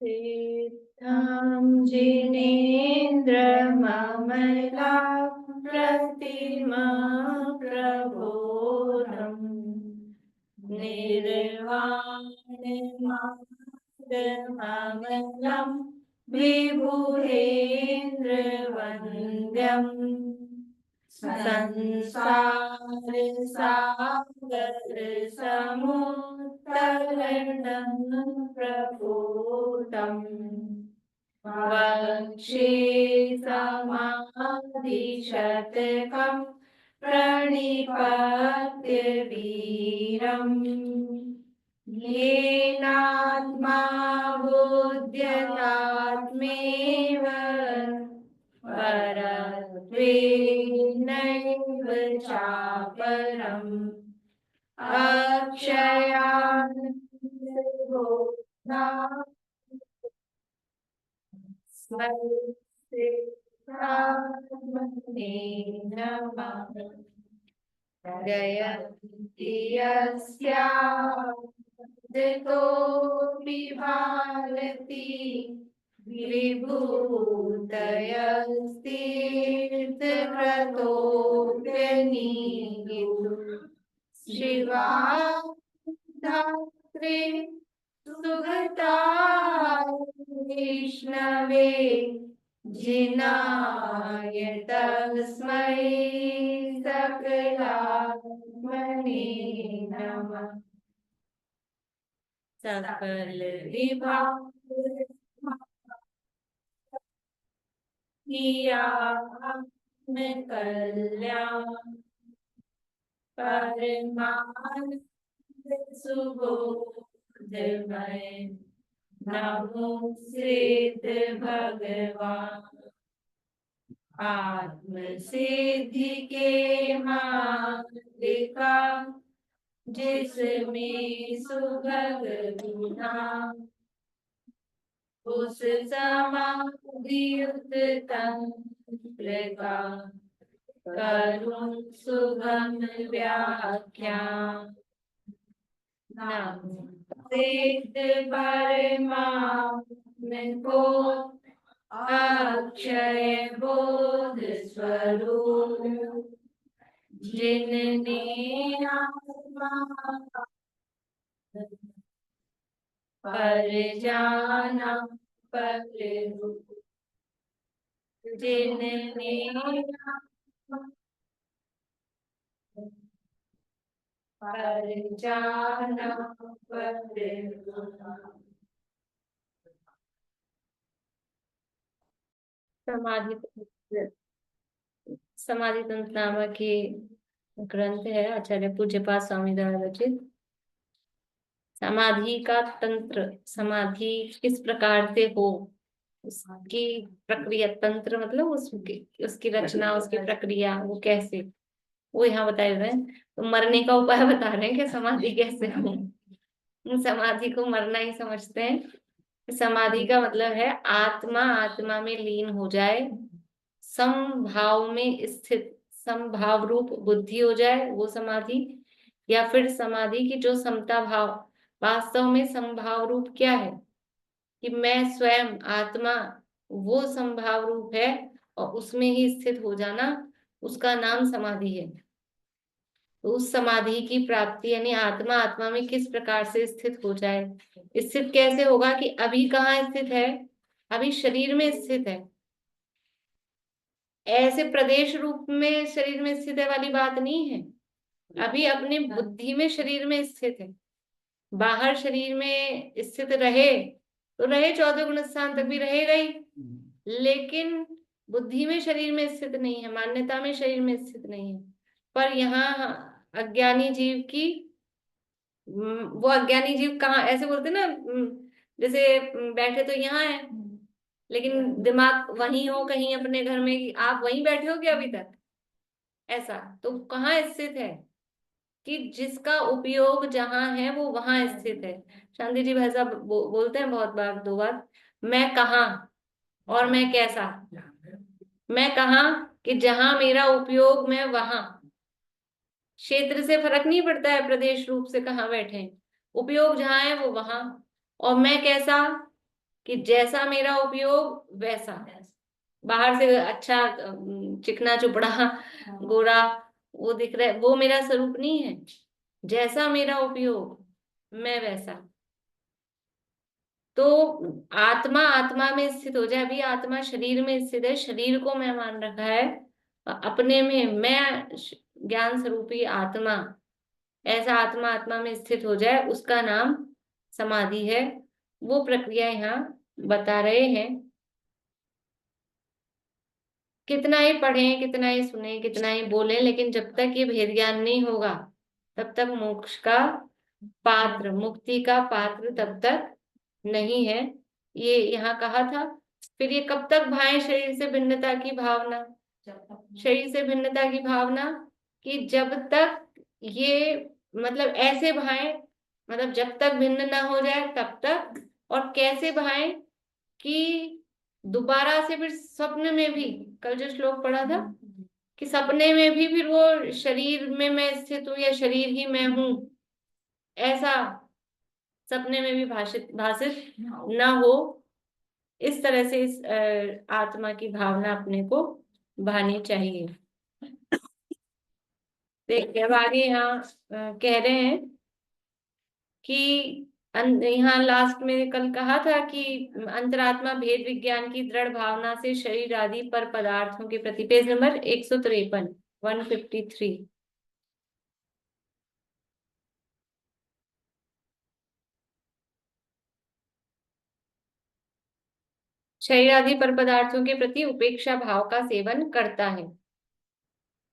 सिद्धं जिनेन्द्रममला प्रतिमा प्रबोधम् निर्वाणमार्गममलं विभुरेन्द्रवन्द्यम् संसारसागरसमुत्तरणं प्रपूतम् वक्षे समाधिशतकं प्रणिपत्य वीरम् येनात्मा बुध्यतात्मेव परत्वेनैव चापरम् अक्षयान्नबोधा स्मृतिर्ब्रह्मणे नमः। जयन्ति यस्यादितोऽपि भारती विभूतयस्तीर्थक्रतोऽप्यनीयुः शिवा धात्रे सुगताय वैष्णवे जिनाय तस्मै सकलात्मने नमः। सकल विभाग किया आपने कल्याण परमानंद सुबोधमय नमो सिद्ध भगवान। आत्म सिद्धि के मार्ग का जिसमें सुभग गुना उस समाधि तंत्र का करुण सुगम व्याख्यान। नमो सिद्ध परमात्म को अक्षय बोध स्वरूप जिनने आत्मा पर जाना पर रूप जिनने पर जाना पर समाधि समाधि तंत्र नामक ये ग्रंथ है आचार्य पूज्यपाद स्वामी द्वारा रचित। समाधि का तंत्र, समाधि किस प्रकार से हो उसकी प्रक्रिया, तंत्र मतलब उसकी रचना, उसकी प्रक्रिया, वो कैसे, वो यहाँ बताए हुए हैं। तो मरने का उपाय बता रहे हैं कि समाधि कैसे हो। समाधि को मरना ही समझते हैं। समाधि का मतलब है आत्मा आत्मा में लीन हो जाए, समभाव में स्थित, समभाव रूप बुद्धि हो जाए वो समाधि। या फिर समाधि की जो समता भाव, वास्तव में समभाव रूप क्या है कि मैं स्वयं आत्मा वो समभाव रूप है और उसमें ही स्थित हो जाना, उसका नाम समाधि है। तो उस समाधि की प्राप्ति यानी आत्मा आत्मा में किस प्रकार से स्थित हो जाए। स्थित कैसे होगा कि अभी कहाँ स्थित है, अभी शरीर में स्थित है, ऐसे प्रदेश रूप में शरीर में स्थित है वाली बात नहीं है। अभी अपने बुद्धि में शरीर में स्थित है। बाहर शरीर में स्थित रहे तो रहे, 14 गुण स्थान तक भी रहेगा ही, लेकिन बुद्धि में शरीर में स्थित नहीं है, मान्यता में शरीर में स्थित नहीं है। पर यहाँ अज्ञानी जीव की, वो अज्ञानी जीव कहाँ, ऐसे बोलते ना, जैसे बैठे तो यहाँ है लेकिन दिमाग वहीं हो कहीं अपने घर में, कि आप वहीं बैठे हो क्या अभी तक, ऐसा। तो कहाँ स्थित है कि जिसका उपयोग जहां है वो वहां स्थित है। शांति जी भाई साहब बोलते हैं बहुत बार, 2 बार, मैं कहाँ और मैं कैसा। मैं कहाँ कि जहां मेरा उपयोग मैं वहां, क्षेत्र से फर्क नहीं पड़ता है, प्रदेश रूप से कहाँ बैठे हैं, उपयोग जहां है वो वहां। और मैं कैसा कि जैसा मेरा उपयोग वैसा, बाहर से अच्छा चिकना चुपड़ा गोरा वो दिख रहा है, वो मेरा स्वरूप नहीं है। जैसा मेरा उपयोग मैं वैसा। तो आत्मा आत्मा में स्थित हो जाए। अभी आत्मा शरीर में स्थित है, शरीर को मैं मान रखा है अपने में, मैं ज्ञान स्वरूपी आत्मा, ऐसा आत्मा आत्मा में स्थित हो जाए, उसका नाम समाधि है। वो प्रक्रिया यहाँ बता रहे हैं। कितना ही पढ़ें, कितना ही सुने, कितना ही बोले, लेकिन जब तक ये भेद ज्ञान नहीं होगा तब तक मोक्ष का पात्र, मुक्ति का पात्र तब तक नहीं है। ये यहाँ कहा था। फिर ये कब तक भाए शरीर से भिन्नता की भावना, शरीर से भिन्नता की भावना, कि जब तक ये मतलब ऐसे भाए, मतलब जब तक भिन्न ना हो जाए तब तक। और कैसे भाए कि दोबारा से फिर सपने में भी, कल जो श्लोक पढ़ा था कि सपने में भी फिर वो शरीर में मैं स्थित हूँ या शरीर ही मैं हूँ, ऐसा सपने में भी भाषित भाषित न हो। इस तरह से इस आत्मा की भावना अपने को भानी चाहिए। देखिए अब आगे यहाँ कह रहे हैं कि यहाँ लास्ट में कल कहा था कि अंतरात्मा भेद विज्ञान की दृढ़ भावना से शरीर आदि पर पदार्थों के प्रति, पेज नंबर 153, 153। शरीर आदि पर पदार्थों के प्रति उपेक्षा भाव का सेवन करता है।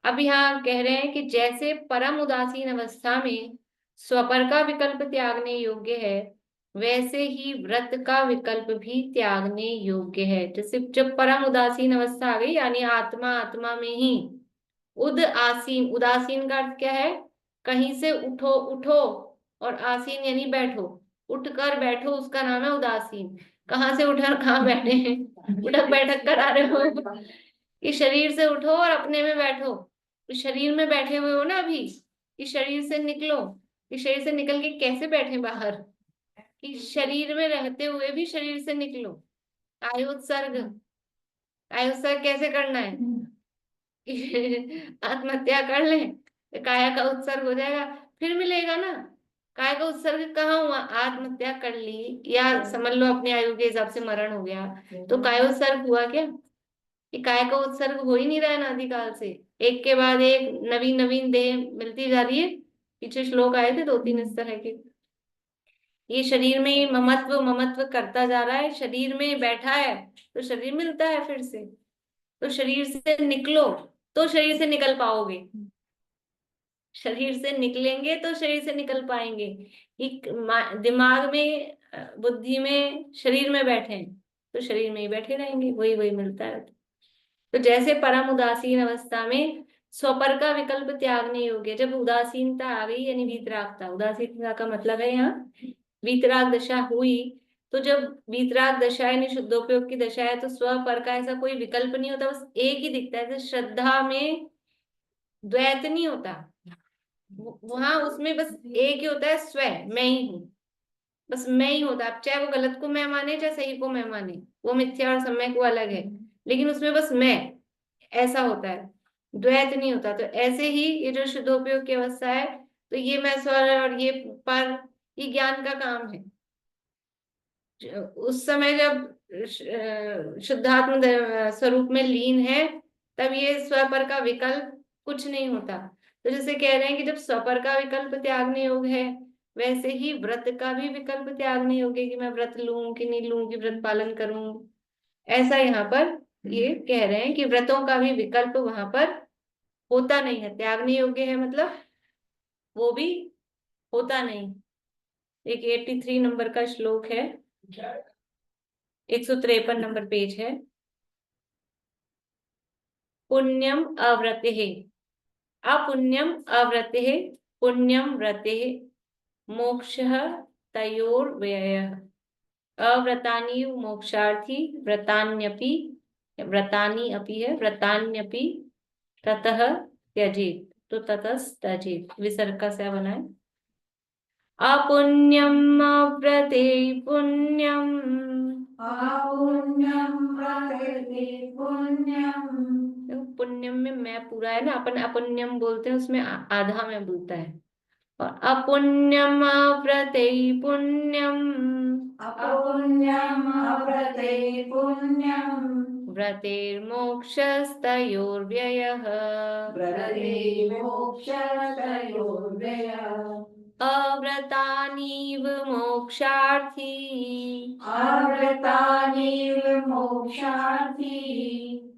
अब यहाँ कह रहे हैं कि जैसे परम उदासीन अवस्था में स्वपर का विकल्प त्यागने योग्य है, वैसे ही व्रत का विकल्प भी त्यागने योग्य है। जैसे जब परम उदासीन अवस्था आ गई, यानी आत्मा आत्मा में ही उद आसीन, उदासीन का अर्थ क्या है, कहीं से उठो उठो, और आसीन यानी बैठो, उठकर बैठो, उसका नाम है उदासीन। कहाँ से उठे और कहाँ बैठे हैं, उठक बैठक करा रहे हो कि शरीर से उठो और अपने में बैठो। तो शरीर में बैठे हुए हो ना अभी, कि शरीर से निकलो, कि शरीर से निकल के कैसे बैठे बाहर, कि शरीर में रहते हुए भी शरीर से निकलो। कायोत्सर्ग, कायोत्सर्ग कैसे करना है कि आत्महत्या कर ले तो काया का उत्सर्ग हो जाएगा, फिर मिलेगा ना। काय का उत्सर्ग कहाँ हुआ, आत्महत्या कर ली या समझ लो अपनी आयु के हिसाब से मरण हो गया, तो कायोत्सर्ग हुआ क्या, कि काय का उत्सर्ग हो ही नहीं रहा है अनादिकाल से। एक के बाद एक नवीन नवीन देह मिलती जा रही है। पीछे श्लोक आए थे 2-3 इस तरह के। ये शरीर में ही ममत्व ममत्व करता जा रहा है, शरीर में बैठा है तो शरीर मिलता है फिर से। तो शरीर से निकलो तो शरीर से निकल पाओगे, शरीर से निकलेंगे तो शरीर से निकल पाएंगे। एक दिमाग में बुद्धि में शरीर में बैठे हैं तो शरीर में ही बैठे रहेंगे, वही वही मिलता है। तो जैसे परम उदासीन अवस्था में स्वपर का विकल्प त्यागने योग्य, जब उदासीनता आ गई यानी वीतरागता, उदासीनता का मतलब है यहाँ वीतराग दशा हुई, तो जब वीतराग दशा यानी शुद्धोपयोग की दशा है तो स्व पर का ऐसा कोई विकल्प नहीं होता, बस एक ही दिखता है। जैसे श्रद्धा में द्वैत नहीं होता, वहां उसमें बस एक ही होता है, स्व, मैं ही हूँ, बस मैं ही होता। अब चाहे वो गलत को मैं माने चाहे सही को मैं माने, वो मिथ्या और सम्यक वो अलग है, लेकिन उसमें बस मैं ऐसा होता है, द्वैत नहीं होता। तो ऐसे ही ये जो शुद्धोपयोग की अवस्था है, तो ये मैं स्वर और ये पर, ये ज्ञान का काम है। उस समय जब शुद्धात्म स्वरूप में लीन है, तब ये स्वपर का विकल्प कुछ नहीं होता। तो जैसे कह रहे हैं कि जब स्वपर का विकल्प त्यागने योग्य है, वैसे ही व्रत का भी विकल्प त्यागने योग्य है, कि मैं व्रत लूं कि नहीं लूं, कि व्रत पालन करूं। ऐसा यहाँ पर ये कह रहे हैं कि व्रतों का भी विकल्प वहां पर होता नहीं है, त्यागने योग्य है मतलब वो भी होता नहीं। एक 83 नंबर का श्लोक है, 153 नंबर पेज है। पुण्यम अव्रते, अपुण्यम अव्रते, पुण्यम व्रते, मोक्षः तयोर्व्ययः, अव्रतानि मोक्षार्थी, व्रतान्यपि, व्रतानि अपि है, व्रतान्यपि ततः त्यजेत, तो ततः त्यजेत विसर्ग का क्या बना है, अपुण्यम अव्रते पुण्यम अपुण्यम प्रकृति पुण्यम। देखो पुण्यम में मैं पूरा है ना, अपन अपुण्यम बोलते हैं, उसमें आधा में बोलता है। और अपुण्यम व्रते पुण्यम, अपुण्यम व्रते पुण्यम। व्रतेर्मोक्षस्तयोर्व्ययः, व्रते मोक्षतयोर्व्ययः। अव्रतानीव मोक्षार्थी, अव्रतानीव मोक्षार्थी।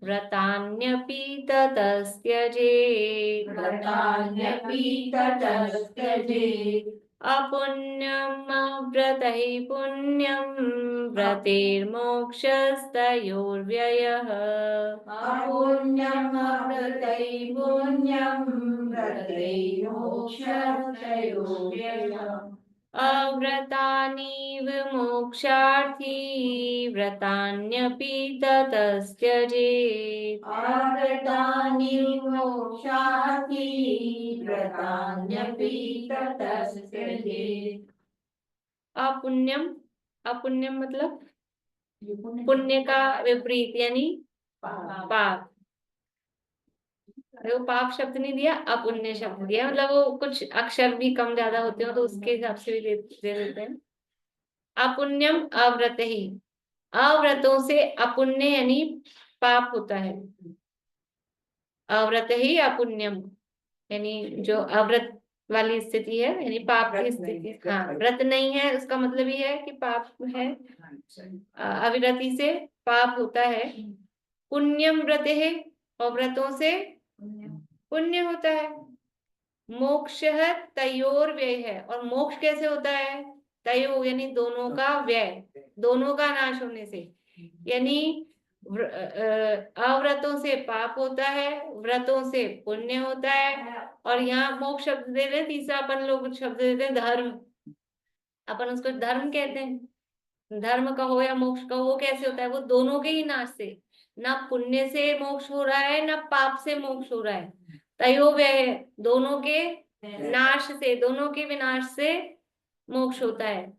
व्रतान्यपि ततस्त्यजेत्, व्रतान्यपि ततस्त्यजेत्। अपुण्यम व्रतैः पुण्यम, व्रतेर्मोक्षस्तयोर्व्ययः, अपुण्यम व्रते पुण्यम। व्रते मोक्षतयोर्व्ययः। अव्रतानीव मोक्षार्थी, व्रतान्यपि ततस्त्यजेत्, अव्रतानीव मोक्षार्थी। व्रतान्यपि ततस्त्यजेत्। अपुण्यम, अपुण्यम मतलब पुण्य का विपरीत यानी पाप। वो पाप शब्द नहीं दिया, अपुण्य शब्द दिया, मतलब वो कुछ अक्षर भी कम ज्यादा होते हो तो उसके हिसाब से भी दे देते हैं। अपुण्यम अव्रत ही, अव्रतों से अपुण्य यानी पाप होता है। अव्रत ही अपुण्यम यानी जो अव्रत वाली स्थिति है, यानी पाप की स्थिति। हाँ, व्रत नहीं है उसका मतलब ये है कि पाप है, अविरति से पाप होता है। पुण्यम व्रत है, और व्रतों से पुण्य होता है। मोक्ष तयोर व्यय है, और मोक्ष कैसे होता है? तयो यानी दोनों का व्यय, दोनों का नाश होने से, यानी अव्रतों से पाप होता है, व्रतों से पुण्य होता है। और यहाँ मोक्ष शब्द दे रहे, तीसरा अपन लोग शब्द देते हैं धर्म, अपन उसको धर्म कहते हैं। धर्म का हो या मोक्ष का हो, वो कैसे होता है? वो दोनों के ही नाश से, ना पुण्य से मोक्ष हो रहा है ना पाप से मोक्ष हो रहा है। तयो व्यय, दोनों के नाश से, दोनों के विनाश से मोक्ष होता है।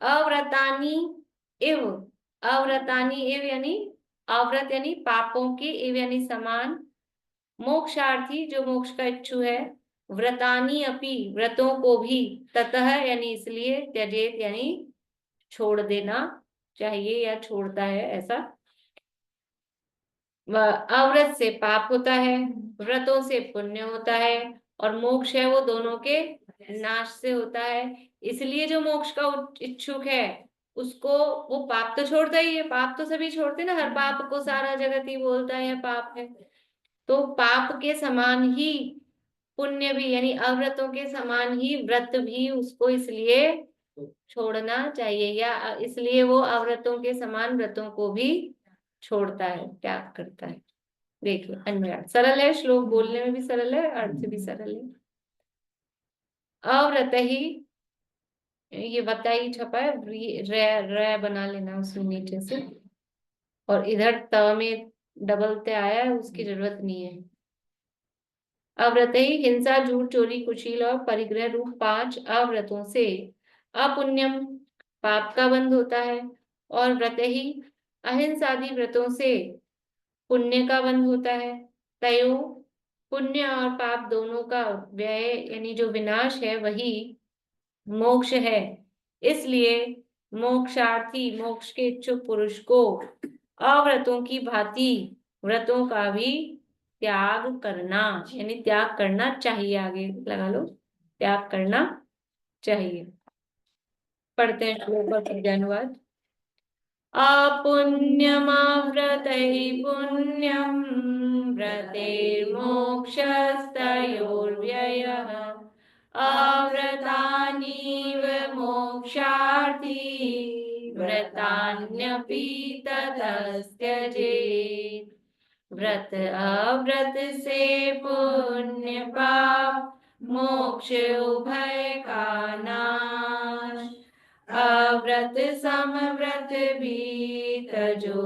अव्रतानी इव, अव्रतानी इव यानी अव्रत यानी पापों की, इव यानी समान, मोक्षार्थी जो मोक्ष का इच्छु है, व्रतानी अपि व्रतों को भी, ततः यानी इसलिए, त्यजेत यानी छोड़ देना चाहिए या छोड़ता है ऐसा। अव्रत से पाप होता है, व्रतों से पुण्य होता है, और मोक्ष है वो दोनों के नाश से होता है। इसलिए जो मोक्ष का इच्छुक है उसको, वो पाप तो छोड़ता ही है, पाप तो सभी छोड़ते ना, हर पाप को सारा जगत ही बोलता है पाप है। तो पाप के समान ही पुण्य भी, यानी अव्रतों के समान ही व्रत भी उसको इसलिए छोड़ना चाहिए, या इसलिए वो अव्रतों के समान व्रतों को भी छोड़ता है, त्याग करता है। देखिए अन्य सरल है, श्लोक बोलने में भी सरल है, अर्थ भी सरल है। अव्रत ही, ये बताई छपा है, रे बना लेना उसमें नीचे से, और इधर त में डबल ते आया है, उसकी जरूरत नहीं है। अव्रत ही हिंसा, झूठ, चोरी, कुशील और परिग्रह रूप 5 अव्रतों से अपुण्यम पाप का बंध होता है, और व्रत ही अहिंसादि व्रतों से पुण्य का बंध होता है। तयो पुण्य और पाप दोनों का व्यय यानी जो विनाश है वही मोक्ष है। इसलिए मोक्षार्थी मोक्ष के इच्छुक पुरुष को अव्रतों की भांति व्रतों का भी त्याग करना, यानी त्याग करना चाहिए, आगे लगा लो, त्याग करना चाहिए। पढ़ते हैं श्लोक और पद्यानुवाद। अपुण्यमाव्रतैः पुण्यं, व्रतेर्मोक्षस्तयोर्व्ययः, अव्रतानीव मोक्षार्थी, व्रतान्यपि ततस्त्यजेत्। व्रत अव्रत से पुण्य पाप, मोक्ष उभय का नाश, अव्रत समव्रत भी तजो,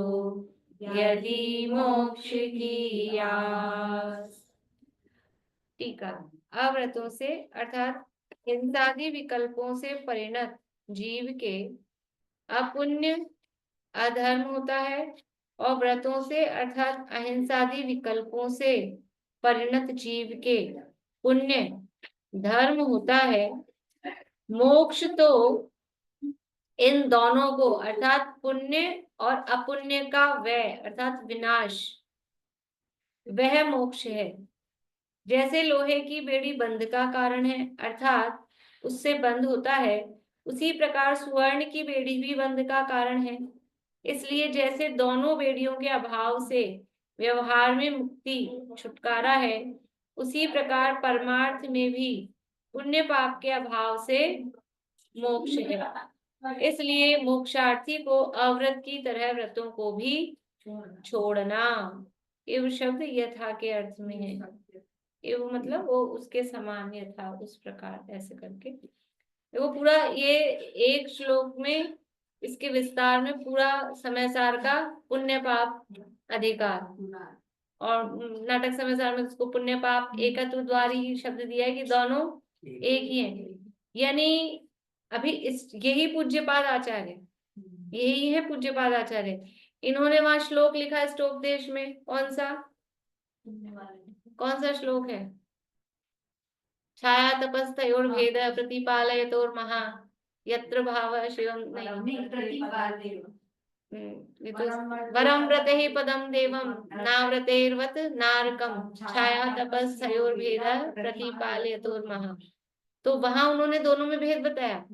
यदि मोक्ष की आस। टीका। अव्रतों से अर्थात हिंसादि विकल्पों से परिणत जीव के अपुण्य अधर्म होता है, और व्रतों से अर्थात अहिंसादि विकल्पों से परिणत जीव के पुण्य धर्म होता है। मोक्ष तो इन दोनों को अर्थात पुण्य और अपुण्य का व्यय अर्थात विनाश, वह मोक्ष है। जैसे लोहे की बेड़ी बंध का कारण है अर्थात उससे बंद होता है, उसी प्रकार स्वर्ण की बेड़ी भी बंध का कारण है। इसलिए जैसे दोनों बेड़ियों के अभाव से व्यवहार में मुक्ति छुटकारा है, उसी प्रकार परमार्थ में भी पुण्य पाप के अभाव से मोक्ष है। इसलिए मोक्षार्थी को अव्रत की तरह व्रतों को भी छोड़ना। एव शब्द यथा के अर्थ में है। एव मतलब वो उसके समान यथा, उस प्रकार, ऐसे करके देखो पूरा ये एक श्लोक में इसके विस्तार में पूरा समय सार का पुण्य पाप अधिकार, और नाटक समय सार में उसको पुण्य पाप एकत्व द्वारी शब्द दिया है कि दोनों एक ही है। यानी अभी इस यही पूज्यपाद आचार्य, यही है पूज्यपाद आचार्य, इन्होंने वहां श्लोक लिखा है स्टोपदेश में। कौन सा श्लोक है? छाया तपस्तयोर भेद प्रतिपालयतोर्महा यत्र भाव शिवम नहीं, ये तो वरम व्रते ही पदम देवम नाव्रतेर्वत नारकम छाया तपस्तयोर भेद प्रतिपालयतोर्महा। तो वहां उन्होंने दोनों में भेद बताया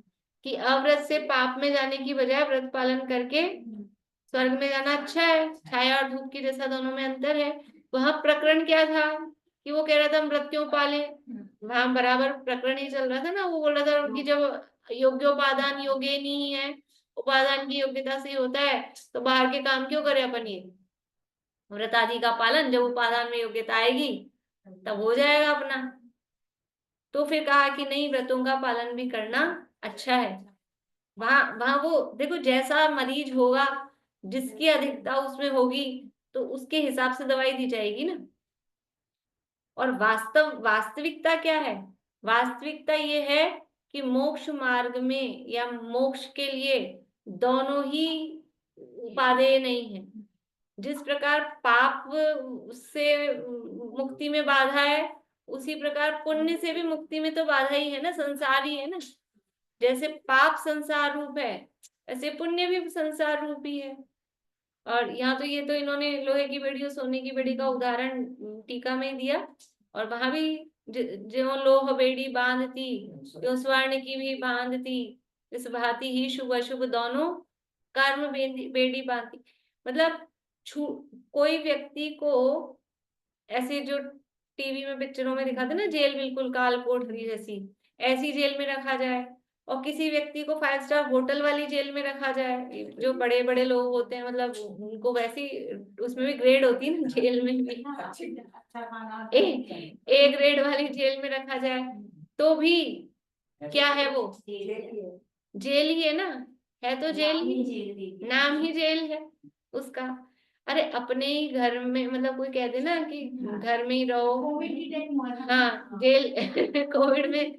कि अव्रत से पाप में जाने की बजाय व्रत पालन करके स्वर्ग में जाना अच्छा है। छाया और धूप की जैसा दोनों में अंतर है। वहां प्रकरण क्या था कि वो कह रहा था हम व्रत क्यों पाले, वहां बराबर प्रकरण ही चल रहा था ना। वो बोल रहा था कि जब योग्योपादान योगे नहीं है, उपादान की योग्यता से होता है, तो बाहर के काम क्यों करे अपन, ये व्रत आदि का पालन जब उपादान में योग्यता आएगी तब हो जाएगा अपना। तो फिर कहा कि नहीं, व्रतों का पालन भी करना अच्छा है। वहां वहां वो देखो जैसा मरीज होगा, जिसकी अधिकता उसमें होगी, तो उसके हिसाब से दवाई दी जाएगी ना। और वास्तविकता क्या है? वास्तविकता ये है कि मोक्ष मार्ग में या मोक्ष के लिए दोनों ही उपादेय नहीं है। जिस प्रकार पाप से मुक्ति में बाधा है, उसी प्रकार पुण्य से भी मुक्ति में तो बाधा ही है ना, संसार ही है ना। जैसे पाप संसार रूप है, ऐसे पुण्य भी संसार रूप ही है। और यहाँ तो ये तो इन्होंने लोहे की बेड़ी और सोने की बेड़ी का उदाहरण टीका में दिया। और वहां भी जो लोह बेड़ी बांधती तो स्वर्ण की भी बांधती, इस भांति ही शुभ अशुभ दोनों कर्म बेड़ी बांधती। मतलब कोई व्यक्ति को ऐसे जो टीवी में पिक्चरों में दिखाते ना, जेल बिल्कुल काल कोठरी जैसी, ऐसी जेल में रखा जाए, और किसी व्यक्ति को 5 स्टार होटल वाली जेल में रखा जाए। जो बड़े बड़े लोग होते हैं, मतलब उनको वैसी उसमें भी ग्रेड होती है ना, जेल में भी ए ग्रेड वाली जेल में रखा जाए, तो भी क्या है वो, जेल ही है ना। है तो जेल ही, नाम ही जेल है उसका। अरे अपने ही घर में, मतलब कोई कहते ना कि घर में ही रहो, हाँ जेल कोविड में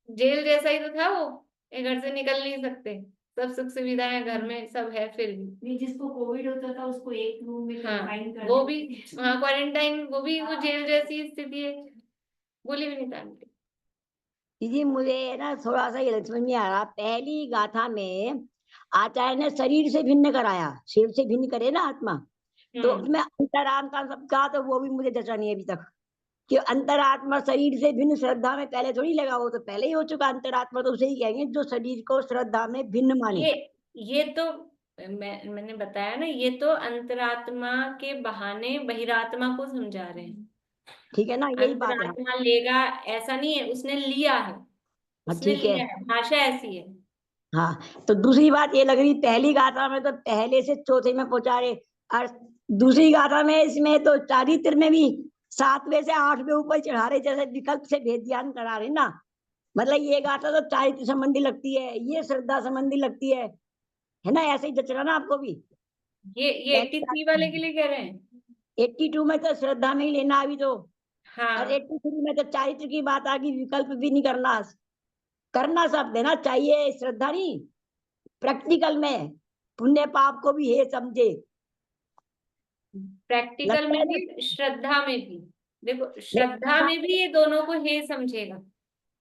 जेल जैसा ही तो था वो। ये घर से निकल नहीं सकते, सब सुख सुविधाएं घर में सब है, फिर भी जिसको कोविड होता था उसको एक रूम में हाँ वो भी, हाँ क्वारंटाइन, वो भी वो जेल जैसी स्थिति है। गोली भी नहीं तानते। दीदी मुझे ना थोड़ा सा ये समझ में आ रहा, पहली गाथा में आचार्य ने शरीर से भिन्न कराया, शिव से भिन्न करे ना आत्मा, तो उसमें अंतरात्मा सब कहा, तो वो भी मुझे जचा नहीं अभी तक कि अंतरात्मा शरीर से भिन्न श्रद्धा में पहले थोड़ी लगा, वो तो पहले ही हो चुका अंतरात्मा, तो उसे ही कहेंगे जो शरीर को श्रद्धा में भिन्न माने। ये तो मैंने बताया ना, ये तो अंतरात्मा के बहाने बहिरात्मा को समझा रहे हैं। ठीक है ना, यही बात है। अंतरात्मा लेगा ऐसा नहीं है, उसने लिया है, उसने ठीक है, लिया है, भाषा ऐसी है। हाँ। तो दूसरी बात ये लग रही, पहली गाथा में तो पहले से चौथे में पहुंचा रहे, और दूसरी गाथा में इसमें तो चारित्र में भी 7वें से 8वें ऊपर चढ़ा रहे, जैसे विकल्प से भेद ज्ञान करा रहे ना। मतलब ये गाथा तो चारित्र संबंधी लगती है, ये श्रद्धा संबंधी लगती है ना, ऐसे ही जच रहा ना आपको भी। ये 83 वाले के लिए कह रहे हैं। 82 में तो श्रद्धा में ही लेना अभी तो, हाँ और 83 में तो चारित्र की बात आ गई, विकल्प भी नहीं करना, करना सब देना चाहिए, श्रद्धा नहीं प्रैक्टिकल में। पुण्य पाप को भी हे समझे। प्रैक्टिकल लगता में है ना, भी, श्रद्धा में भी। देखो, नहीं, श्रद्धा में भी ये दोनों को हे समझेगा।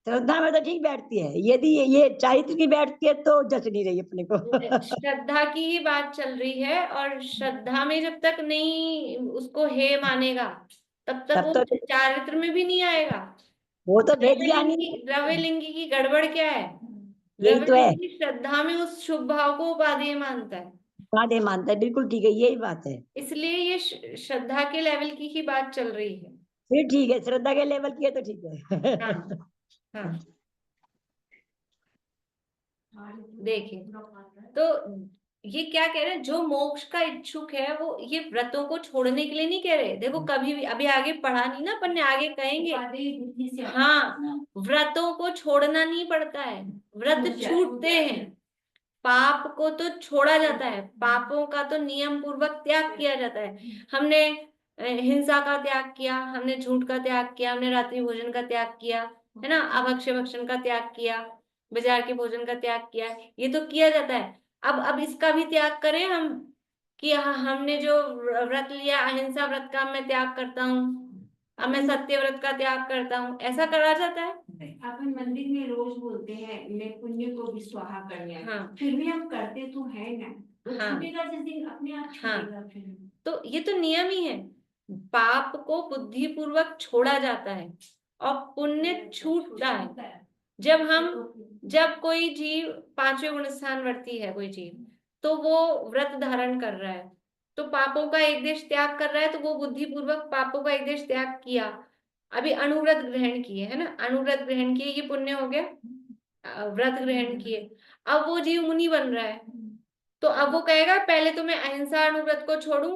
श्रद्धा में तो ठीक बैठती है, यदि ये चारित्र की बैठती है तो जच नहीं रही अपने को। श्रद्धा की ही बात चल रही है, और श्रद्धा में जब तक नहीं उसको हे मानेगा तब तक तब वो तो चारित्र में भी नहीं आएगा। वो तो भेद ज्ञानी है। द्रव्यलिंगी की गड़बड़ क्या है? यही तो है, द्रव्यलिंगी श्रद्धा में उस शुभ भाव को उपादेय मानता है, बातें मानता है, बिल्कुल ठीक है, यही बात है। इसलिए ये श्रद्धा के लेवल की ही बात चल रही है। फिर ठीक है, श्रद्धा के लेवल की है तो ठीक हाँ है। हाँ, देखिए, तो ये क्या कह रहे हैं, जो मोक्ष का इच्छुक है वो ये व्रतों को छोड़ने के लिए नहीं कह रहे। देखो, कभी भी अभी आगे पढ़ा नहीं ना अपन ने, आगे कहेंगे। हाँ, व्रतों को छोड़ना नहीं पड़ता है, व्रत छूटते हैं। पाप को तो छोड़ा जाता है, पापों का तो नियम पूर्वक त्याग किया जाता है। हमने हिंसा का त्याग किया, हमने झूठ का त्याग किया, हमने रात्रि भोजन का त्याग किया, है ना, अभक्ष्य भक्षण का त्याग किया, बाजार के भोजन का त्याग किया, ये तो किया जाता है। अब इसका भी त्याग करें हम, कि हमने जो व्रत लिया, अहिंसा व्रत का मैं त्याग करता हूँ, अब मैं सत्य व्रत का त्याग करता हूँ, ऐसा करा जाता है? अपन मंदिर में रोज बोलते हैं मैं पुण्य को भी स्वाहा कर लिया, हाँ फिर भी हम करते तो है ना, तो हाँ छूटेगा जिस दिन अपने आप छूटेगा फिर। तो ये तो नियम ही है, पाप को बुद्धि पूर्वक छोड़ा जाता है और पुण्य छूटता है। जब कोई जीव पांचवें गुण स्थान वर्ती है, कोई जीव, तो वो व्रत धारण कर रहा है, तो पापों का एक देश त्याग कर रहा है, तो वो बुद्धि पूर्वक पापों का एक देश त्याग किया। अभी अणुव्रत ग्रहण किए, है ना, अणुव्रत ग्रहण किए, ये पुण्य हो गया। व्रत ग्रहण किए, अब वो जीव मुनि बन रहा है, तो अब वो कहेगा पहले तो मैं अहिंसा अणुव्रत को छोड़ूं,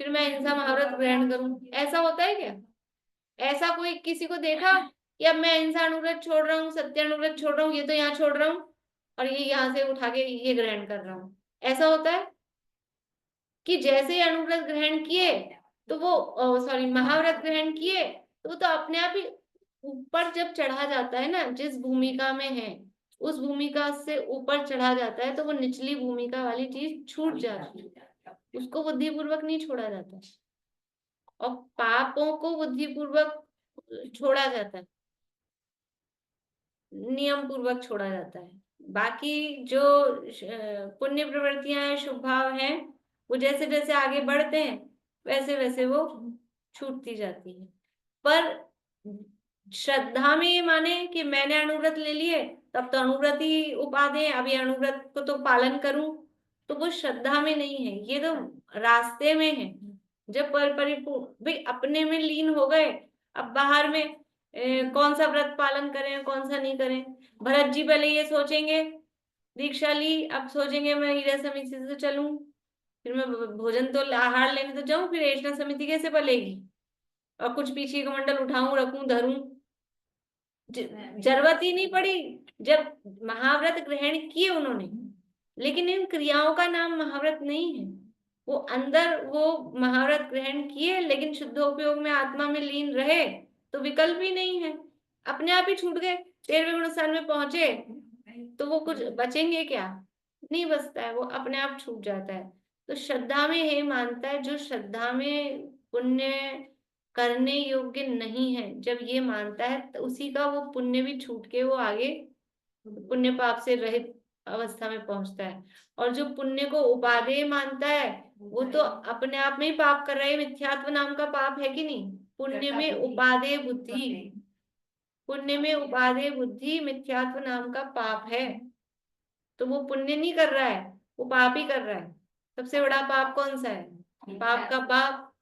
फिर मैं अहिंसा महाव्रत ग्रहण करूं। ऐसा होता है क्या? ऐसा कोई किसी को देखा कि अब मैं अहिंसा अणुव्रत छोड़ रहा हूँ, सत्य अणुव्रत छोड़ रहा हूँ, ये तो यहाँ छोड़ रहा हूँ और ये यहाँ से उठा के ये ग्रहण कर रहा हूँ? ऐसा होता है कि जैसे ही अणुव्रत ग्रहण किए तो वो, सॉरी, महाव्रत ग्रहण किए तो वो तो अपने आप ही ऊपर जब चढ़ा जाता है ना, जिस भूमिका में है उस भूमिका से ऊपर चढ़ा जाता है, तो वो निचली भूमिका वाली चीज छूट जाती है, उसको बुद्धिपूर्वक नहीं छोड़ा जाता। और पापों को बुद्धिपूर्वक छोड़ा जाता है, नियम पूर्वक छोड़ा जाता है। बाकी जो पुण्य प्रवृत्तियां हैं, शुभ भाव हैं, वो जैसे जैसे आगे बढ़ते हैं वैसे वैसे वो छूटती जाती है। पर श्रद्धा में ये माने कि मैंने अणुव्रत ले लिए, तब तो अणुव्रत ही उपादेय, अभी अणुव्रत को तो पालन करूं, तो वो श्रद्धा में नहीं है, ये तो रास्ते में है। जब परिपूर्ण भाई अपने में लीन हो गए, अब बाहर में कौन सा व्रत पालन करें कौन सा नहीं करें। भरत जी पहले ये सोचेंगे, दीक्षा ली, अब सोचेंगे मैं हीरा समिति से चलूं, फिर मैं भोजन तो आहार लेने तो जाऊं, फिर ऐष्णव समिति कैसे पलेगी, और कुछ पीछे का मंडल उठाऊं रखूं धरूं, जरूरत ही नहीं पड़ी। जब महाव्रत ग्रहण किए उन्होंने, लेकिन इन क्रियाओं का नाम महाव्रत नहीं है। वो अंदर वो महाव्रत ग्रहण किए, लेकिन शुद्धोपयोग में आत्मा में लीन रहे, तो विकल्प ही नहीं है, अपने आप ही छूट गए। 13वें गुण स्थान में पहुंचे तो वो कुछ बचेंगे क्या? नहीं बचता है, वो अपने आप छूट जाता है। तो श्रद्धा में हे मानता है, जो श्रद्धा में पुण्य करने योग्य नहीं है, जब ये मानता है तो उसी का वो पुण्य भी छूट के वो आगे पुण्य पाप से रहित अवस्था में पहुंचता है। और जो पुण्य को उपादेय मानता है, वो तो अपने आप में ही पाप कर रहा है, मिथ्यात्व नाम का पाप है कि नहीं? पुण्य में उपादेय बुद्धि, पुण्य में उपादेय बुद्धि मिथ्यात्व नाम का पाप है। तो वो पुण्य नहीं कर रहा है, वो पाप ही कर रहा है। सबसे बड़ा पाप कौन सा है? पाप का बाप,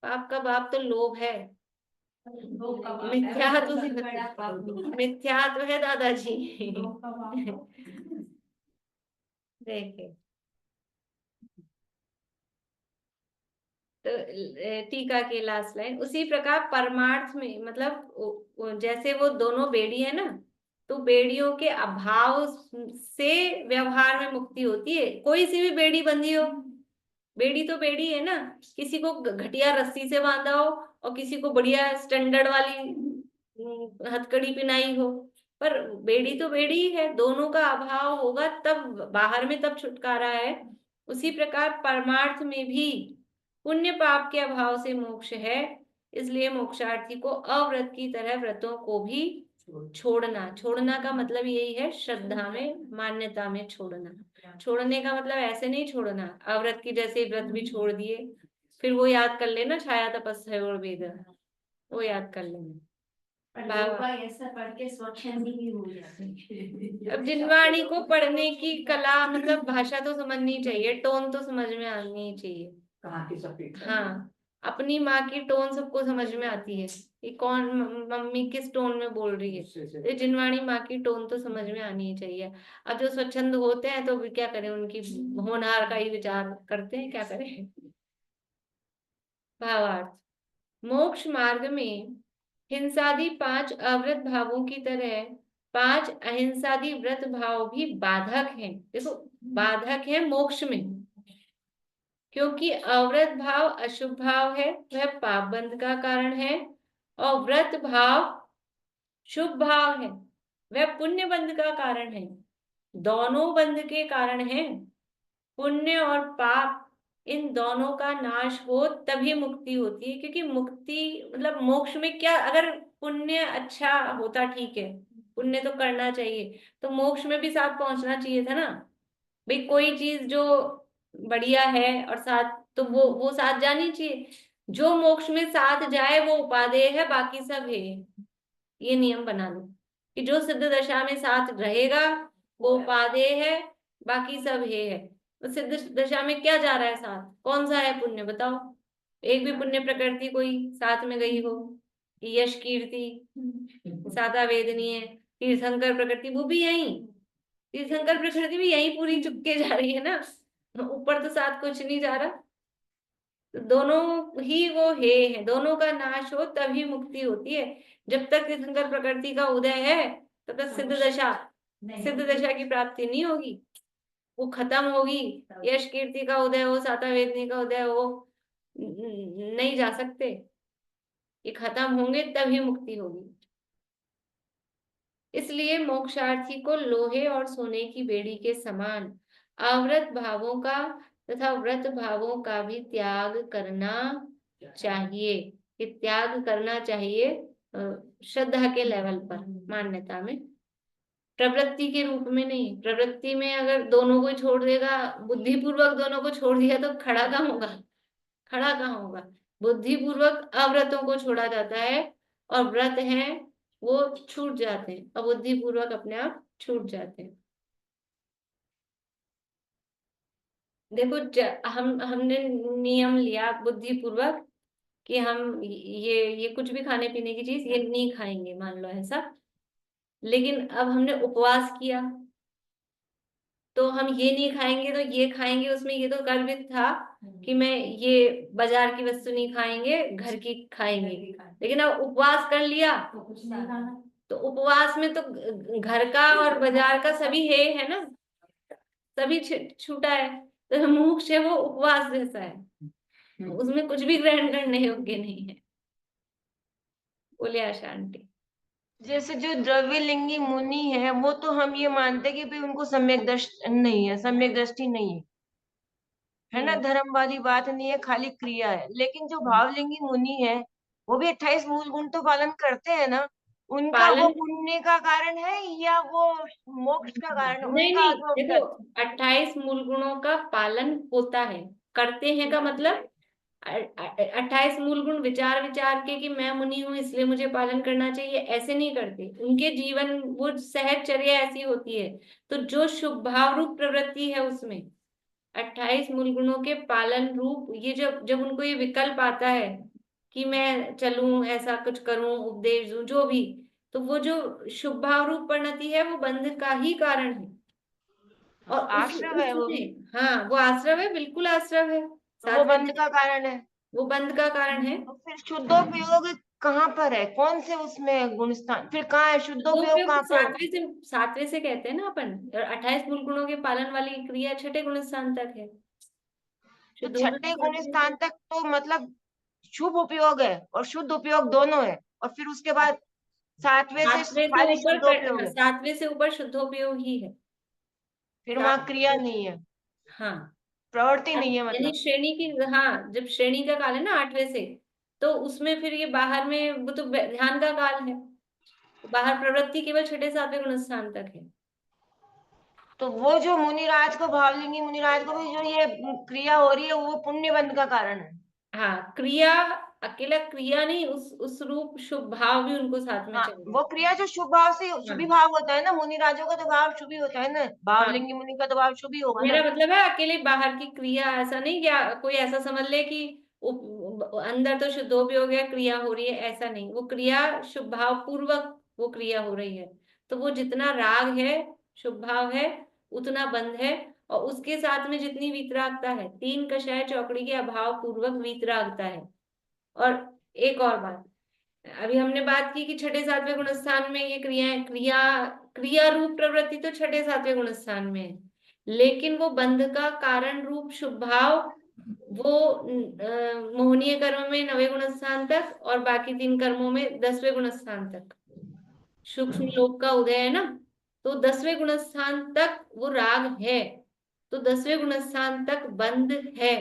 पाप का बाप तो लोभ है, मिथ्यात्व है दादाजी। देखिए, तो टीका की लास्ट लाइन, उसी प्रकार परमार्थ में, मतलब जैसे वो दोनों बेड़ी है ना, तो बेड़ियों के अभाव से व्यवहार में मुक्ति होती है। कोई सी भी बेड़ी बंधी हो, बेड़ी तो बेड़ी है ना, किसी को घटिया रस्सी से बांधा हो और किसी को बढ़िया स्टैंडर्ड वाली हथकड़ी पिनाई हो, पर बेड़ी तो बेड़ी ही है, दोनों का अभाव होगा तब बाहर में तब छुटकारा है। उसी प्रकार परमार्थ में भी पुण्य पाप के अभाव से मोक्ष है, इसलिए मोक्षार्थी को अव्रत की तरह व्रतों को भी छोड़ना। छोड़ना का मतलब यही है, श्रद्धा में, मान्यता में छोड़ना। छोड़ने का मतलब ऐसे नहीं छोड़ना अव्रत की जैसे व्रत भी छोड़ दिए, फिर वो याद कर लेना छाया तपस्या और वेद, वो याद कर लेना। ऐसा पढ़ के स्वच्छंदी भी हो जाते हैं। अब जिनवाणी को पढ़ने की कला मतलब भाषा तो समझनी चाहिए, टोन तो समझ में आनी चाहिए। कहाँ की सफेद हाँ, अपनी माँ की टोन सबको समझ में आती है, ये कौन मम्मी किस टोन में बोल रही है, ये जिनवाणी माँ की टोन तो समझ में आनी ही चाहिए। अब जो स्वच्छंद होते हैं तो भी क्या करें, उनकी होनहार का ही विचार करते हैं, क्या करें। भावार्थ, मोक्ष मार्ग में हिंसादि 5 अव्रत भावों की तरह 5 अहिंसादि व्रत भाव भी बाधक हैं। देखो, बाधक है मोक्ष में, क्योंकि अव्रत भाव अशुभ भाव है, वह पाप बंध का कारण है, और व्रत भाव शुभ भाव है, वह पुण्य बंध का कारण है। दोनों बंध के कारण है। पुण्य और पाप, इन दोनों का नाश हो तभी मुक्ति होती है, क्योंकि मुक्ति मतलब मोक्ष में क्या, अगर पुण्य अच्छा होता ठीक है, पुण्य तो करना चाहिए, तो मोक्ष में भी साथ पहुंचना चाहिए था ना भाई। कोई चीज जो बढ़िया है और साथ, तो वो साथ जानी चाहिए। जो मोक्ष में साथ जाए वो उपादेय है, बाकी सब है। ये नियम बना लो कि जो सिद्ध दशा में साथ रहेगा वो उपादेय है, बाकी सब है। तो सिद्ध दशा में क्या जा रहा है साथ, कौन सा है पुण्य बताओ। एक भी पुण्य प्रकृति कोई साथ में गई हो, यश कीर्ति साता वेदनी है, तीर्थंकर प्रकृति वो भी यही, तीर्थंकर प्रकृति भी यही पूरी चुपके जा रही है ना, ऊपर तो साथ कुछ नहीं जा रहा। तो दोनों ही वो है, दोनों का नाश हो तभी मुक्ति होती है। जब तक तीर्थंकर प्रकृति का उदय है तब तक सिद्ध दशा की प्राप्ति नहीं होगी, वो खत्म होगी। यश कीर्ति का उदय हो, साता वेदनी का उदय हो, नहीं जा सकते, ये खत्म होंगे तभी मुक्ति होगी। इसलिए मोक्षार्थी को लोहे और सोने की बेड़ी के समान अव्रत भावों का तथा व्रत भावों का भी त्याग करना चाहिए। ये त्याग करना चाहिए श्रद्धा के लेवल पर, मान्यता में, प्रवृत्ति के रूप में नहीं। प्रवृत्ति में अगर दोनों को छोड़ देगा, बुद्धिपूर्वक दोनों को छोड़ दिया तो खड़ा कहाँ होगा, खड़ा कहाँ होगा। बुद्धिपूर्वक अव्रतों को छोड़ा जाता है, और व्रत हैं वो छूट जाते हैं, अबुद्धिपूर्वक अपने आप छूट जाते हैं। देखो, हमने नियम लिया बुद्धिपूर्वक कि हम ये कुछ भी खाने पीने की चीज ये नहीं खाएंगे, मान लो ऐसा, लेकिन अब हमने उपवास किया तो हम ये नहीं खाएंगे तो ये खाएंगे, उसमें ये तो गर्भित था कि मैं ये बाजार की वस्तु नहीं खाएंगे, घर की खाएंगे। लेकिन अब उपवास कर लिया तो उपवास में तो घर का और बाजार का सभी है ना, सभी छूटा है। तो मोक्ष है वो उपवास जैसा है, उसमें कुछ भी ग्रहण करने योग्य नहीं है। बोले आशा आंटी। जैसे जो द्रव्यलिंगी मुनि है वो तो हम ये मानते कि भाई उनको सम्यक दृष्टि नहीं है, सम्यक दृष्टि नहीं है ना, धर्म वाली बात नहीं है, खाली क्रिया है। लेकिन जो भावलिंगी मुनि है वो भी 28 मूल गुण तो पालन करते हैं ना, उनका वो पालन पुण्य का कारण है या वो मोक्ष का कारण है? नहीं उनका नहीं, जो देखो 28 मूल गुणों का पालन होता है, करते हैं का मतलब 28 मूल गुण विचार के कि मैं मुनि हूं इसलिए मुझे पालन करना चाहिए, ऐसे नहीं करते। उनके जीवन वो सहचर्या ऐसी होती है। तो जो शुभ भाव रूप प्रवृत्ति है उसमें 28 मूल गुणों के पालन रूप, ये जब जब उनको ये विकल्प आता है कि मैं चलूं, ऐसा कुछ करूं, उपदेश दूं, जो भी, तो वो जो शुभ भाव रूप परिणति है वो बंध का ही कारण है। और आश्रव है वो भी, हाँ, वो आश्रव है, बिल्कुल आश्रव है, तो वो बंध का कारण है। वो बंध का कारण है। तो फिर शुद्धोपयोग कहाँ पर है, कौन से उसमें गुण स्थान, फिर कहाँ है शुद्धोपयोग, कहाँ पे होगा? सातवें से कहते हैं ना अपन, और 28 मूल गुणों के पालन वाली क्रिया छठे गुण स्थान तक है। तो छठे गुण स्थान तक तो मतलब शुभ उपयोग है और शुद्ध उपयोग दोनों है, और फिर उसके बाद सातवें से सातवें से खाली ऊपर शुद्धोपयोग है, सातवें से ऊपर शुद्धोपयोग ही है। फिर वहां क्रिया नहीं है, हाँ, प्रवृत्ति नहीं है यानी मतलब। श्रेणी की, हाँ, जब श्रेणी का काल है ना 8वें से, तो उसमें फिर ये बाहर में वो तो ध्यान का काल है, बाहर प्रवृत्ति केवल 6ठे-7वें गुण स्थान तक है। तो वो जो मुनिराज को, भावलिंगी मुनिराज को भी जो ये क्रिया हो रही है वो पुण्य बंध का कारण है। हाँ, क्रिया, अकेला क्रिया नहीं, उस रूप शुभ भाव भी उनको साथ में हाँ, चाहिए। वो क्रिया जो शुभ भाव से, शुभी हाँ, भाव होता है ना, मुनिराजों का तो भाव शुभी होता है ना, हाँ, भावलिंगी मुनि का तो भाव शुभी होगा मेरा ना। मतलब है अकेले बाहर की क्रिया, ऐसा नहीं कि कोई ऐसा समझ ले कि अंदर तो शुद्धो भी हो गया, क्रिया हो रही है, ऐसा नहीं। वो क्रिया शुभ भाव पूर्वक वो क्रिया हो रही है, तो वो जितना राग है, शुभ भाव है, उतना बंध है, और उसके साथ में जितनी वीतरागता है, 3 कषाय चौकड़ी के अभाव पूर्वक वीतरागता है। और एक और बात, अभी हमने बात की कि 6ठे-7वें गुण स्थान में ये क्रियाएं, क्रिया रूप प्रवृत्ति तो 6ठे-7वें गुण स्थान में है, लेकिन वो बंध का कारण रूप शुभ भाव वो मोहनीय कर्म में 9वें गुण स्थान तक, और बाकी 3 कर्मों में 10वें गुण स्थान तक। सूक्ष्म लोक का उदय है ना, तो 10वें गुण स्थान तक वो राग है, तो 10वें गुण स्थान तक बंध है।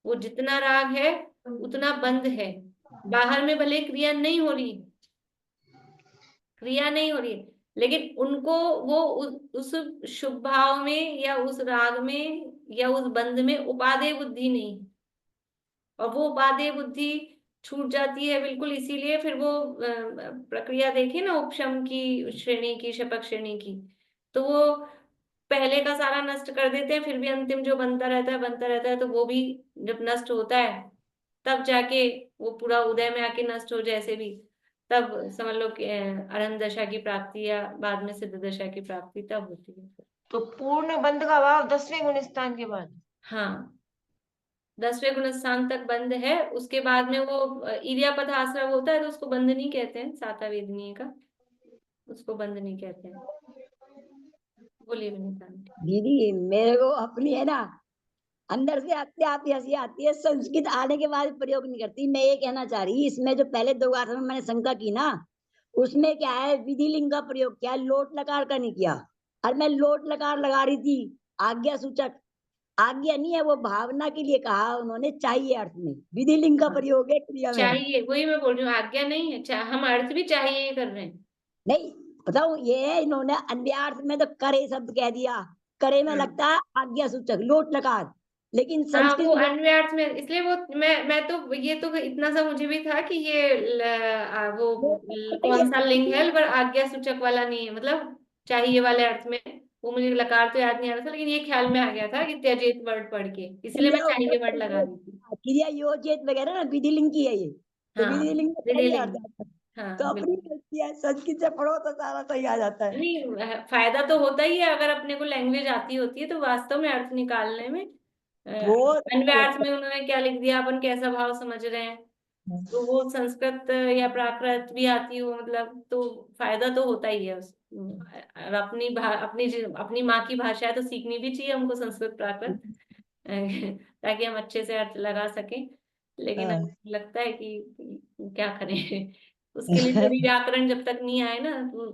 वो जितना राग है उतना बंध है। बाहर में भले क्रिया नहीं हो रही, क्रिया नहीं हो रही है, लेकिन उनको वो उस शुभ भाव में या उस राग में या उस बंध में उपादेय बुद्धि नहीं है, और वो उपादेय बुद्धि छूट जाती है बिल्कुल। इसीलिए फिर वो प्रक्रिया देखिए ना, उपशम की श्रेणी की, शपक श्रेणी की, तो वो पहले का सारा नष्ट कर देते हैं, फिर भी अंतिम जो बनता रहता है बनता रहता है, तो वो भी जब नष्ट होता है तब जाके वो पूरा उदय में आके नष्ट हो, जैसे भी, तब समझ लो कि अरहंत दशा की प्राप्ति या बाद में सिद्ध दशा की प्राप्ति तब होती है। तो पूर्ण बंध का भाव 10वें गुण स्थान के बाद। हाँ, 10वें गुण स्थान तक बंद है, उसके बाद में वो इरियापथ आश्रय होता है, तो उसको बंद नहीं कहते हैं, साता वेदनीय का, उसको बंद नहीं कहते हैं। बोलिए विनीता आंटी। दीदी मेरे को अपनी है ना अंदर से अपने आप ही हंसी आती है, संस्कृत आने के बाद प्रयोग नहीं करती। मैं ये कहना चाह रही, इसमें जो पहले 2 गाथा में मैंने शंका की ना, उसमें क्या है, विधि लिंग का प्रयोग किया, लोट लकार का नहीं किया। और मैं लोट लकार लगा रही थी आज्ञा सूचक, आज्ञा नहीं है, वो भावना के लिए कहा उन्होंने, चाहिए अर्थ में। विधि लिंग का हाँ, प्रयोग है क्रिया में, चाहिए, वही मैं बोल रही हूँ, आज्ञा नहीं है, हम अर्थ भी चाहिए कर रहे हैं। नहीं बताऊं, ये है इन्होंने अन्यार्थ में तो करे शब्द कह दिया, करे में हाँ, लगता है आज्ञा सूचक लोट लकार, लेकिन हाँ, संस्कृत वो में अन्व्यार्थ में, इसलिए वो मैं तो ये तो इतना सा मुझे भी था कि ये कौन सा लिंग है, पर आज्ञा सूचक वाला नहीं है, मतलब चाहिए वाले अर्थ में। वो मुझे लकार तो याद नहीं आ रहा था, लेकिन ये ख्याल में आ गया था कि त्यजेत वर्ड पढ़ के, इसलिए मैं चाहिए वर्ड लगा दी थी। क्रिया योजित वगैरह ना विधि लिंग की है ये, तो हाँ, विधि लिंग में विधि सही लिंग, अर्थ आता है। तो हाँ अपनी बिल्कुल। गलती है, संस्कृत से पढ़ो तो सारा सही आ जाता है। नहीं, फायदा तो होता ही है अगर अपने को लैंग्वेज आती होती है, तो वास्तव में अर्थ निकालने में। बहुत अन्वय अच्छा अर्थ लगता में उन्होंने क्या लिख दिया, अपन कैसा भाव समझ रहे हैं, तो है। वो संस्कृत या प्राकृत भी आती हो, मतलब तो फायदा तो होता ही है और अपनी माँ की भाषा है, तो सीखनी भी चाहिए हमको संस्कृत प्राकृत, ताकि हम अच्छे से अर्थ लगा सकें। लेकिन अब हाँ। लगता है कि क्या करें, उसके लिए थोड़ी व्याकरण जब तक नहीं आए ना, तो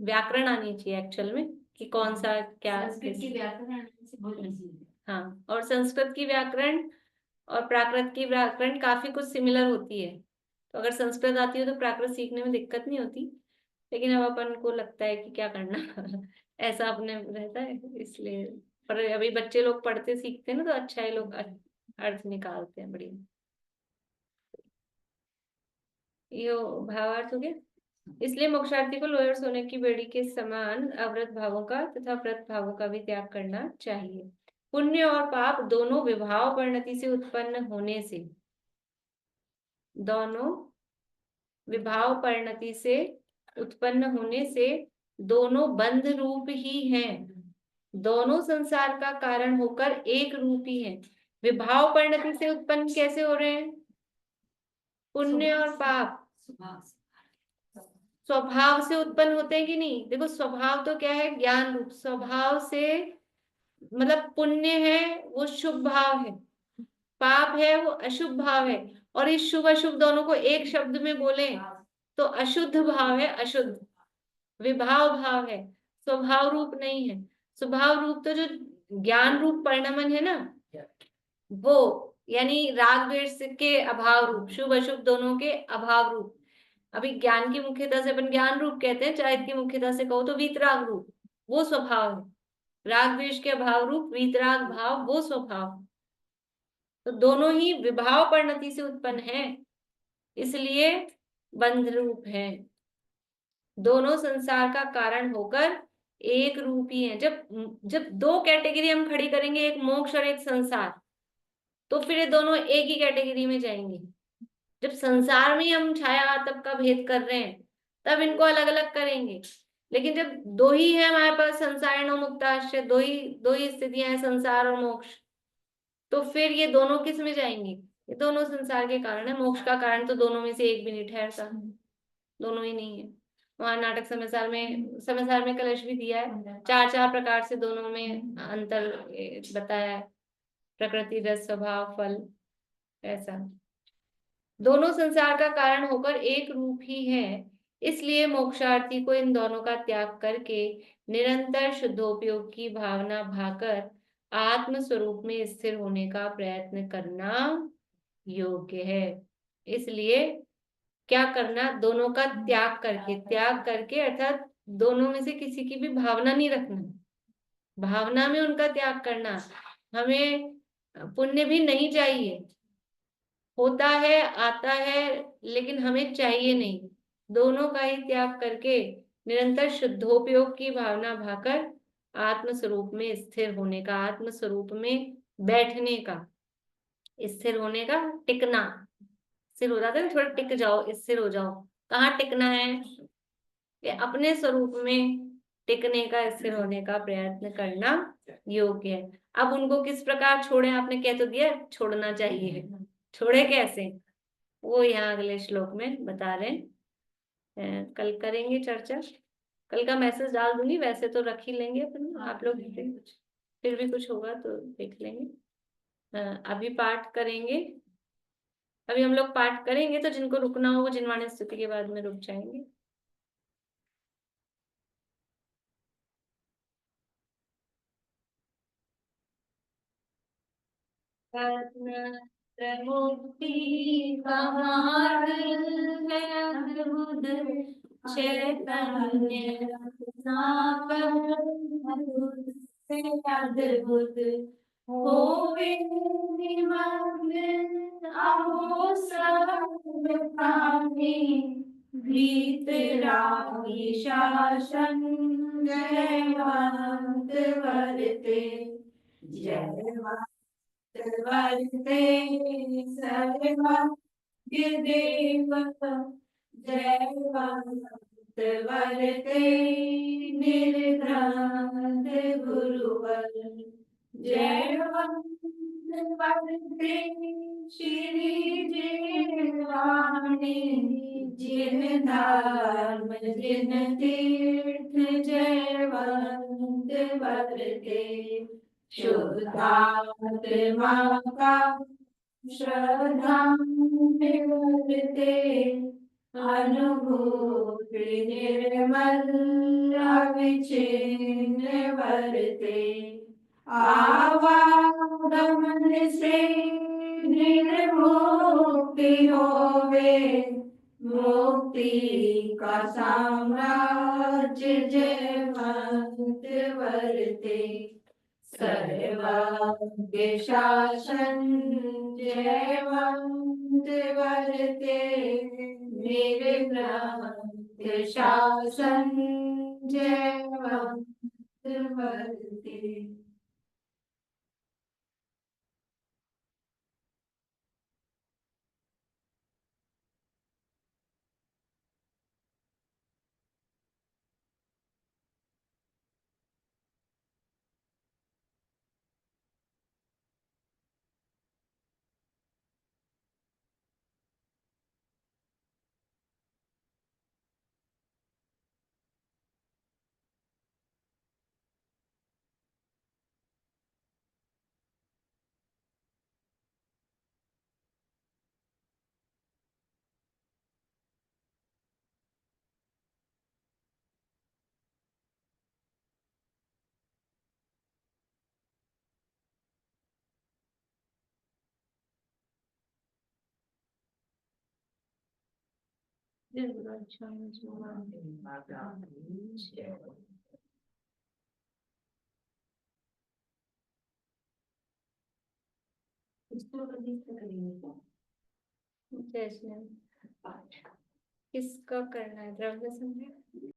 व्याकरण आनी चाहिए एक्चुअल में, कि कौन सा क्या संस्कृत की व्याकरण आने से बहुत इजी है। हाँ, और संस्कृत की व्याकरण और प्राकृत की व्याकरण काफी कुछ सिमिलर होती है, तो अगर संस्कृत आती हो तो प्राकृत सीखने में दिक्कत नहीं होती। लेकिन अब अपन को लगता है कि क्या करना, ऐसा अपने रहता है, इसलिए। पर अभी बच्चे लोग पढ़ते सीखते हैं ना, तो अच्छा है, लोग अर्थ निकालते हैं बढ़िया। यो भावार्थ हो गया। इसलिए मोक्षार्थी को लोअर सोने की बेड़ी के समान अव्रत भावों का तथा व्रत भावों का भी त्याग करना चाहिए। पुण्य और पाप दोनों विभाव परिणति से उत्पन्न होने से, दोनों विभाव परिणति से उत्पन्न होने से, दोनों बंध रूप ही हैं, दोनों संसार का कारण होकर एक रूप ही है। विभाव परिणति से उत्पन्न कैसे हो रहे हैं? पुण्य और पाप स्वभाव से उत्पन्न होते हैं कि नहीं? देखो, स्वभाव तो क्या है, ज्ञान रूप स्वभाव से, मतलब पुण्य है वो शुभ भाव है, पाप है वो अशुभ भाव है, और इस शुभ अशुभ दोनों को एक शब्द में बोले तो अशुद्ध भाव है, अशुद्ध विभाव भाव है, स्वभाव रूप नहीं है। स्वभाव रूप तो जो ज्ञान रूप परिणमन है ना, वो यानी राग द्वेष के अभाव रूप, शुभ अशुभ दोनों के अभाव रूप। अभी ज्ञान की मुख्यता से अपन ज्ञान रूप कहते हैं, चाहे की मुख्यता से कहो तो वीतराग रूप, वो स्वभाव है। राग द्वेष के अभाव रूप वीतराग भाव, वो स्वभाव। तो दोनों ही विभाव परिणति से उत्पन्न है, इसलिए बंध रूप है। दोनों संसार का कारण होकर एक रूप ही है। जब जब दो कैटेगरी हम खड़ी करेंगे, एक मोक्ष और एक संसार, तो फिर ये दोनों एक ही कैटेगरी में जाएंगे। जब संसार में ही हम छाया आतप का भेद कर रहे हैं, तब इनको अलग अलग करेंगे। लेकिन जब दो ही है हमारे पास, संसार और मुक्ताश्रय, दो ही स्थितियां हैं, संसार और मोक्ष, तो फिर ये दोनों किस में जाएंगे? ये दोनों संसार के कारण है। मोक्ष का कारण तो दोनों में से एक भी नहीं ठहरता, दोनों ही नहीं है। वहां नाटक समाचार में कलश भी दिया है, चार चार प्रकार से दोनों में अंतर बताया है, प्रकृति, रस, स्वभाव, फल, ऐसा। दोनों संसार का कारण होकर एक रूप ही है, इसलिए मोक्षार्थी को इन दोनों का त्याग करके निरंतर शुद्धोपयोग की भावना भाकर आत्म स्वरूप में स्थिर होने का प्रयत्न करना योग्य है। इसलिए क्या करना? दोनों का त्याग करके अर्थात दोनों में से किसी की भी भावना नहीं रखना, भावना में उनका त्याग करना। हमें पुण्य भी नहीं चाहिए, होता है, आता है, लेकिन हमें चाहिए नहीं। दोनों का ही त्याग करके निरंतर शुद्धोपयोग की भावना भाकर आत्म स्वरूप में स्थिर होने का, आत्म स्वरूप में बैठने का, स्थिर होने का, टिकना। स्थिर हो जाता है ना, थोड़ा टिक जाओ, स्थिर हो जाओ। कहाँ टिकना है? ये अपने स्वरूप में टिकने का, स्थिर होने का प्रयत्न करना योग्य है। अब उनको किस प्रकार छोड़े? आपने कह तो दिया छोड़ना चाहिए, छोड़े कैसे वो यहाँ अगले श्लोक में बता रहे हैं। कल करेंगे चर्चा, कल का मैसेज डाल दूंगी, वैसे तो रख ही लेंगे अपन, आप लोग फिर भी कुछ होगा तो देख लेंगे। अभी पाठ करेंगे, अभी हम लोग पाठ करेंगे, तो जिनको रुकना हो वो जिनवाणी स्तुति के बाद में रुक जाएंगे। मुक्ति का मार्ग है अद्भुत, चैतन्य अद्भुत से अद्भुत, होवे निमग्न अहो सब प्राणी, भीतरागी शासन जयवंत वर्ते, जयवंत वर्ते सर्वज्ञ देव, जयवंत वर्ते निर्घ्रांत गुरुवर, जयवंत वर्ते श्री जीवाणी, जिन धर्म जिन तीर्थ, जयवंत वर्ते शुद्धात्मा का श्रद्धा निवर्ते, अनुभूति निर्मल अविच्छिन्न वर्ते, आवागमन से निर्मुक्ति होवे, मुक्ति का साम्राज्य जयवंत वर्ते, सर्वज्ञ शासन जयवंत वर्ते, निर्भ्रांत शासन जयवंत वर्ते। अच्छा, इसको कभी से करेंगे क्या? जैसे किसका करना है द्रव्य संग्रह?